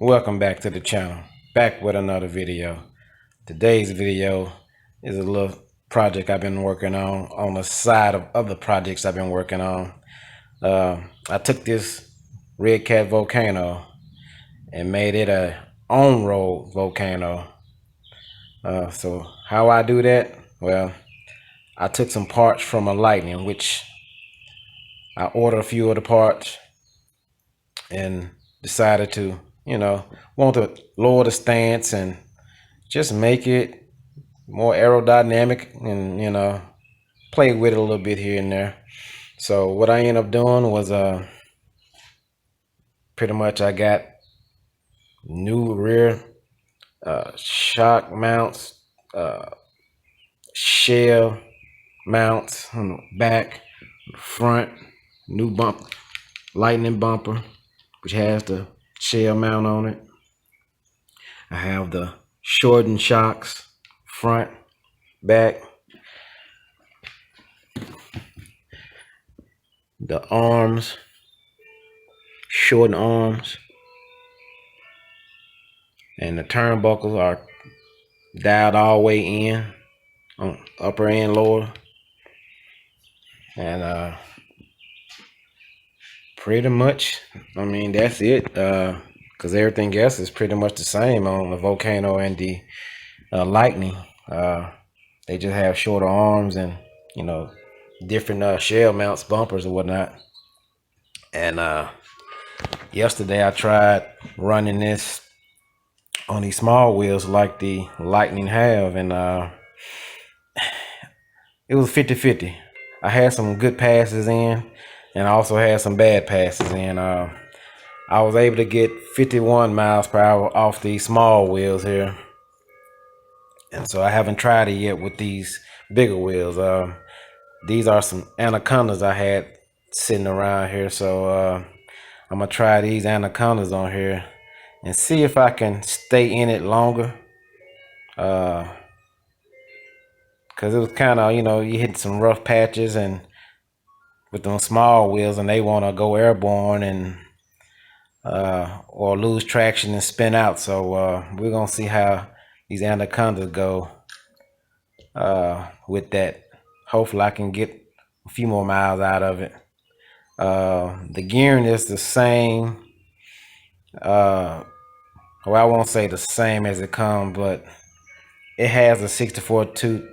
Welcome back to the channel, back with another video. Today's video is a little project I've been working on the side of other projects I've been working on. I took this Redcat Volcano and made it a on-road Volcano. So how I do that? Well, I took some parts from a Lightning, which I ordered a few of the parts and decided to, want to lower the stance and just make it more aerodynamic and, play with it a little bit here and there. So what I ended up doing was pretty much I got new rear shock mounts, shell mounts on the back, front, new Lightning bumper, which has the shell mount on it. I have the shortened shocks, front, back, the arms, shortened arms, and the turnbuckles are dialed all the way in on upper and lower. And pretty much, I mean, that's it, because everything else is pretty much the same on the Volcano and the Lightning. They just have shorter arms and, different shell mounts, bumpers or whatnot. And yesterday I tried running this on these small wheels like the Lightning have, and it was 50-50. I had some good passes in, and I also had some bad passes in. I was able to get 51 miles per hour off these small wheels here, and so I haven't tried it yet with these bigger wheels. These are some Anacondas I had sitting around here, so I'm gonna try these Anacondas on here and see if I can stay in it longer. Because it was kind of, you hit some rough patches and with those small wheels, and they want to go airborne and or lose traction and spin out. So we're gonna see how these Anacondas go with that. Hopefully I can get a few more miles out of it. The gearing is the same. Well, I won't say the same as it comes, but it has a 64 tooth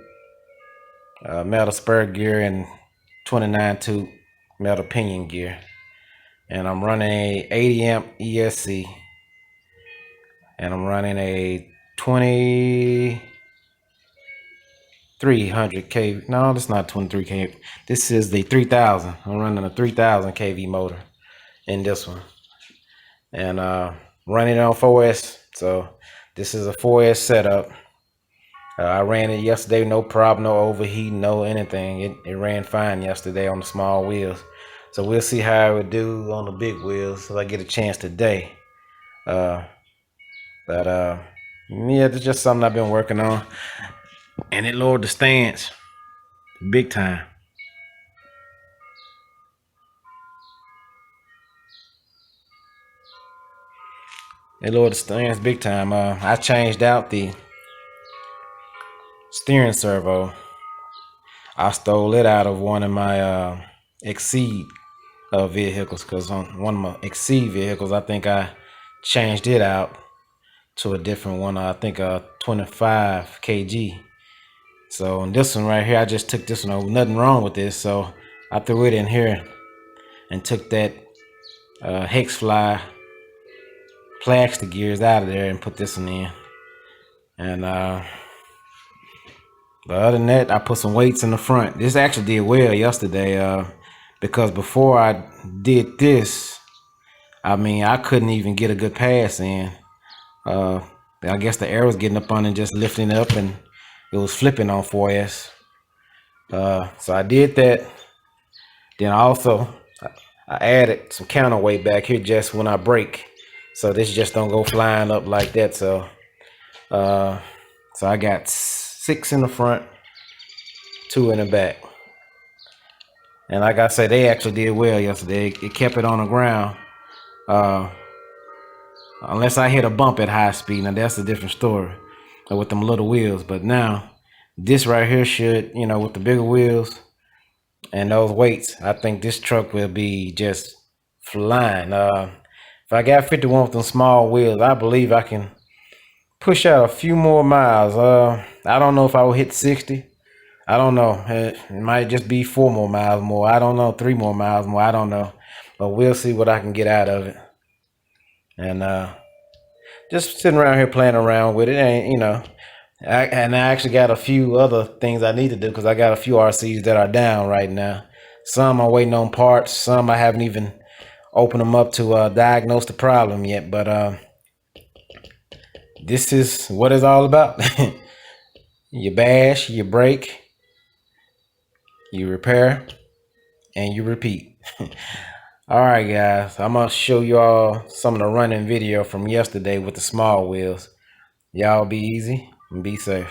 metal spur gear and 29 tooth metal pinion gear, and I'm running a 80 amp ESC, and I'm running a 2300 kV. No, that's not 23 kV. This is the 3000. I'm running a 3000 kV motor in this one, and running it on 4S. So this is a 4S setup. I ran it yesterday, no problem, no overheating, no anything. It ran fine yesterday on the small wheels. So we'll see how it would do on the big wheels if I get a chance today. Yeah, it's just something I've been working on, and it lowered the stance big time. It lowered the stance big time. I changed out the steering servo. I stole it out of one of my Exceed vehicles, because on one of my Exceed vehicles, I think I changed it out to a different one. I think 25 kg. So on this one right here, I just took this one over. Nothing wrong with this, so I threw it in here and took that hex fly plastic gears out of there and put this one in. And but other than that, I put some weights in the front. This actually did well yesterday, because before I did this, I mean, I couldn't even get a good pass in. I guess the air was getting up on and just lifting it up, and it was flipping on 4S. So I did that. Then also I added some counterweight back here just when I brake, so this just don't go flying up like that. So so I got 6 in the front, 2 in the back. And like I said, they actually did well yesterday. It kept it on the ground. unless I hit a bump at high speed. Now that's a different story with them little wheels. But now this right here should, you know, with the bigger wheels and those weights, I think this truck will be just flying. If I got 51 with them small wheels, I believe I can push out a few more miles. I don't know if I will hit 60. I don't know. It might just be 4 more miles more. I don't know. 3 more miles more. I don't know. But we'll see what I can get out of it. And just sitting around here playing around with it. And, you know, I actually got a few other things I need to do because I got a few RCs that are down right now. Some I'm waiting on parts. Some I haven't even opened them up to diagnose the problem yet. But this is what it's all about. You bash, you break, you repair, and you repeat. All right, guys, I'm gonna show you all some of the running video from yesterday with the small wheels. Y'all be easy and be safe.